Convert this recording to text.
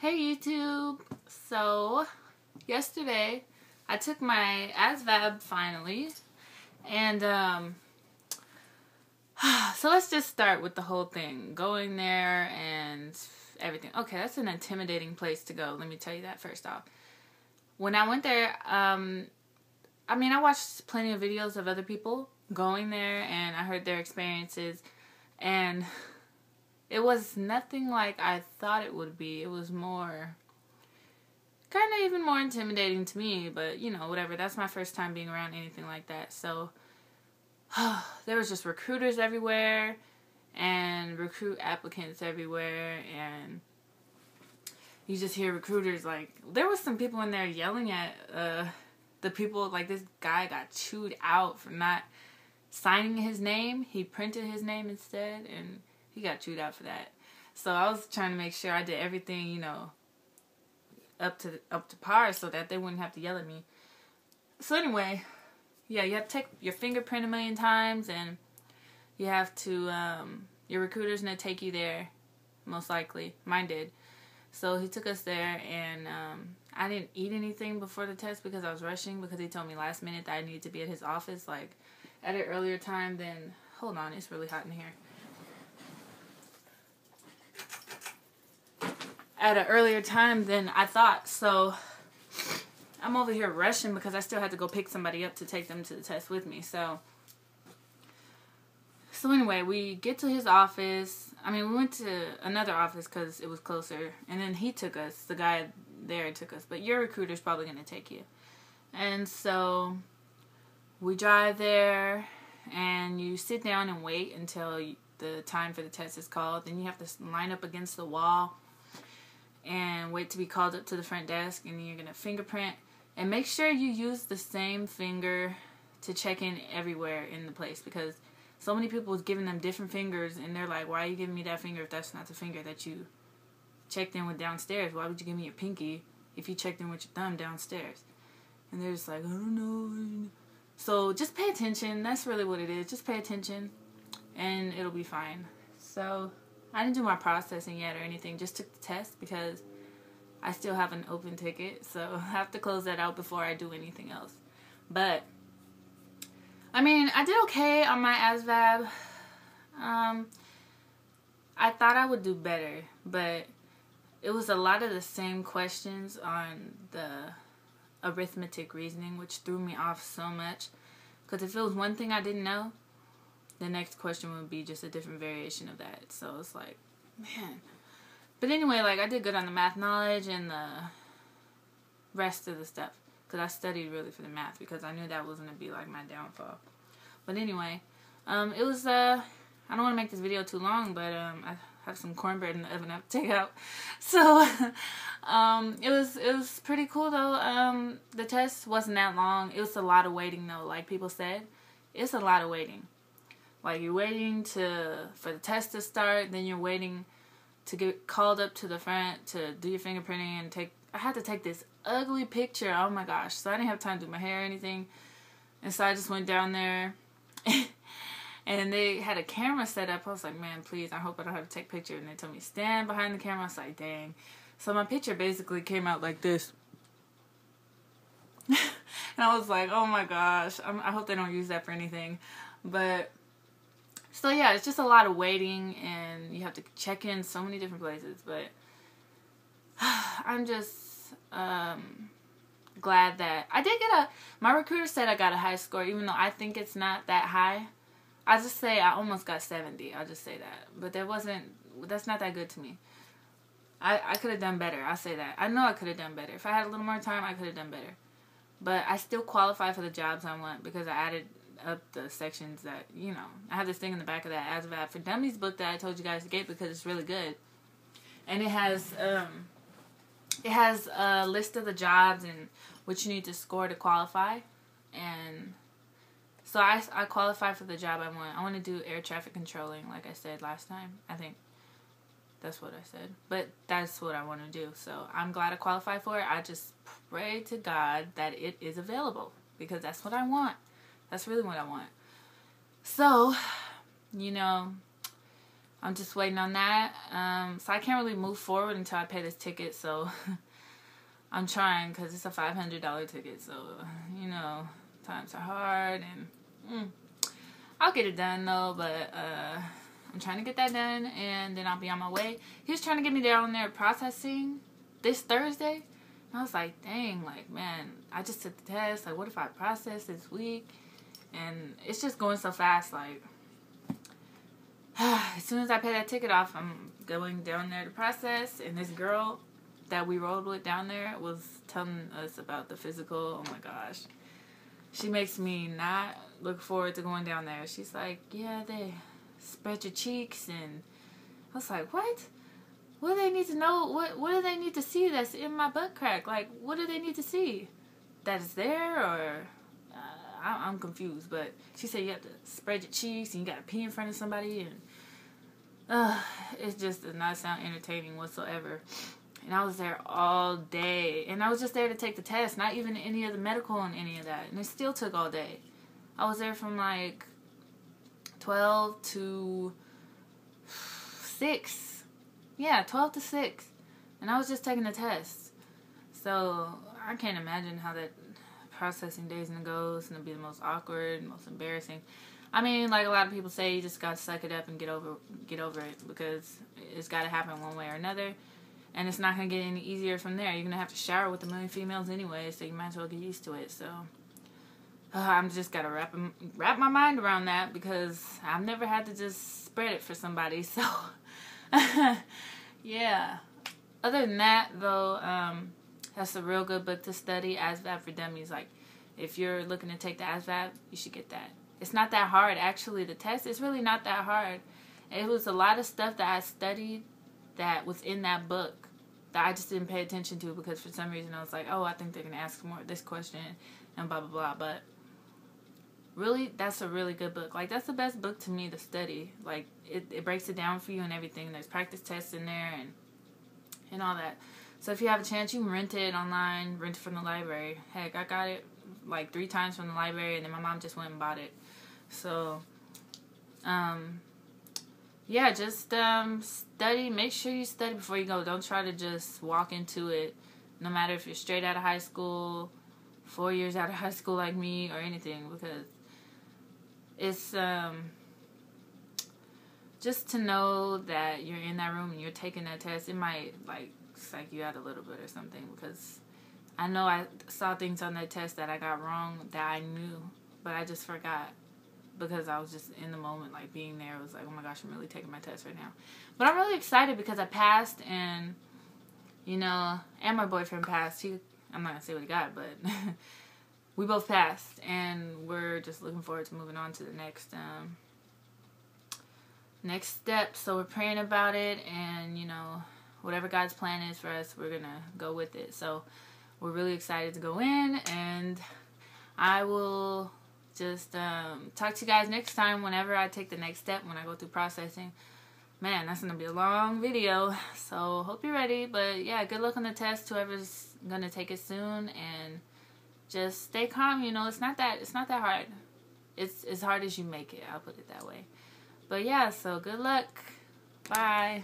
Hey YouTube! So, yesterday I took my ASVAB finally, and so let's just start with the whole thing. Going there and everything. Okay, that's an intimidating place to go. Let me tell you that first off. When I went there, I watched plenty of videos of other people going there, and I heard their experiences, and it was nothing like I thought it would be. It was more, kind of even more intimidating to me, but you know, whatever. That's my first time being around anything like that. So, there was just recruiters everywhere, and recruit applicants everywhere, and you just hear recruiters, like, there was some people in there yelling at the people, like this guy got chewed out for not signing his name. He printed his name instead, and he got chewed out for that. So I was trying to make sure I did everything, you know, up to par so that they wouldn't have to yell at me. So anyway, yeah, you have to take your fingerprint 1,000,000 times, and you have to, your recruiter's going to take you there, most likely. Mine did. So he took us there, and I didn't eat anything before the test because I was rushing, because he told me last minute that I needed to be at his office, like, at an earlier time than, hold on, it's really hot in here. At an earlier time than I thought, so I'm over here rushing because I still had to go pick somebody up to take them to the test with me. So anyway, we get to his office. We went to another office because it was closer, and then he took us. The guy there took us, but your recruiter's probably going to take you. And so we drive there, and you sit down and wait until the time for the test is called. Then you have to line up against the wall and wait to be called up to the front desk, and then you're going to fingerprint. And make sure you use the same finger to check in everywhere in the place, because so many people was giving them different fingers, and they're like, why are you giving me that finger if that's not the finger that you checked in with downstairs? Why would you give me your pinky if you checked in with your thumb downstairs? And they're just like, I don't know. So just pay attention. That's really what it is. Just pay attention, and it'll be fine. So I didn't do my processing yet or anything. Just took the test because I still have an open ticket. So I have to close that out before I do anything else. But, I did okay on my ASVAB. I thought I would do better. But it was a lot of the same questions on the arithmetic reasoning, which threw me off so much. Because if it was one thing I didn't know, the next question would be just a different variation of that. So it's like, man. But anyway, like, I did good on the math knowledge and the rest of the stuff, because I studied really for the math, because I knew that was going to be like my downfall. But anyway, it was, I don't want to make this video too long, but I have some cornbread in the oven I have to take out. So it was pretty cool though. The test wasn't that long. It was a lot of waiting though, like people said. It's a lot of waiting. Like, you're waiting for the test to start, then you're waiting to get called up to the front to do your fingerprinting and I had to take this ugly picture. Oh my gosh. So I didn't have time to do my hair or anything. And so I just went down there and they had a camera set up. I was like, man, please, I hope I don't have to take pictures. And they told me stand behind the camera. I was like, dang. So my picture basically came out like this. And I was like, oh my gosh. I hope they don't use that for anything. But so yeah, it's just a lot of waiting, and you have to check in so many different places. But I'm just glad that I did get my recruiter said I got a high score, even though I think it's not that high. I just say I almost got 70. I'll just say that. But that's not that good to me. I could have done better. I'll say that. I know I could have done better. If I had a little more time, I could have done better. But I still qualify for the jobs I want, because I added up the sections that, you know, I have this thing in the back of that ASVAB for Dummies book that I told you guys to get because it's really good. And it has a list of the jobs and what you need to score to qualify. And so I qualify for the job I want. I want to do air traffic controlling, like I said last time. I think that's what I said. But that's what I want to do. So I'm glad I qualified for it. I just pray to God that it is available, because that's what I want. That's really what I want. So, you know, I'm just waiting on that. So I can't really move forward until I pay this ticket. So I'm trying because it's a $500 ticket. So, you know, times are hard. And I'll get it done, though. But I'm trying to get that done. And then I'll be on my way. He was trying to get me there on there processing this Thursday. And I was like, dang, like, man, I just took the test. Like, what if I process this week? And it's just going so fast, like, as soon as I pay that ticket off, I'm going down there to process. And this girl that we rode with down there was telling us about the physical. Oh my gosh. She makes me not look forward to going down there. She's like, yeah, they spread your cheeks. And I was like, what? What do they need to know? What do they need to see that's in my butt crack? Like, what do they need to see? That is there, or... I'm confused, but she said you have to spread your cheeks and you got to pee in front of somebody, and it just does not sound entertaining whatsoever. And I was there all day, and I was just there to take the test, not even any of the medical and any of that, and it still took all day. I was there from like 12 to 6. Yeah, 12 to 6, and I was just taking the test. So I can't imagine how that processing days and goes, and it'll be the most awkward, most embarrassing. I mean, like a lot of people say, you just gotta suck it up and get over it, because it's gotta happen one way or another, and it's not gonna get any easier from there. You're gonna have to shower with a million females anyway, so you might as well get used to it. So I'm just gotta wrap my mind around that, because I've never had to just spread it for somebody. So yeah. Other than that, though, that's a real good book to study, ASVAB for Dummies. Like, if you're looking to take the ASVAB, you should get that. It's not that hard, actually. The test is really not that hard. It was a lot of stuff that I studied that was in that book that I just didn't pay attention to, because for some reason I was like, oh, I think they're going to ask more of this question and blah, blah, blah. But really, that's a really good book. Like, that's the best book to me to study. Like, it breaks it down for you and everything. There's practice tests in there and all that. So if you have a chance, you can rent it online, rent it from the library. Heck, I got it like 3 times from the library, and then my mom just went and bought it. So, yeah, just study. Make sure you study before you go. Don't try to just walk into it, no matter if you're straight out of high school, 4 years out of high school like me, or anything, because it's just to know that you're in that room and you're taking that test. It might, like, psych you out a little bit or something, because I know I saw things on that test that I got wrong that I knew, but I just forgot, because I was just in the moment, like, being there. I was like, oh my gosh, I'm really taking my test right now. But I'm really excited because I passed, and, you know, and my boyfriend passed. I'm not going to say what he got, but we both passed, and we're just looking forward to moving on to the next step. So we're praying about it, and, you know, whatever God's plan is for us, we're going to go with it. So we're really excited to go in, and I will just talk to you guys next time whenever I take the next step, when I go through processing. Man, that's going to be a long video, so hope you're ready. But yeah, good luck on the test, whoever's going to take it soon, and just stay calm. You know, it's not that hard. It's as hard as you make it, I'll put it that way. But yeah, so good luck. Bye.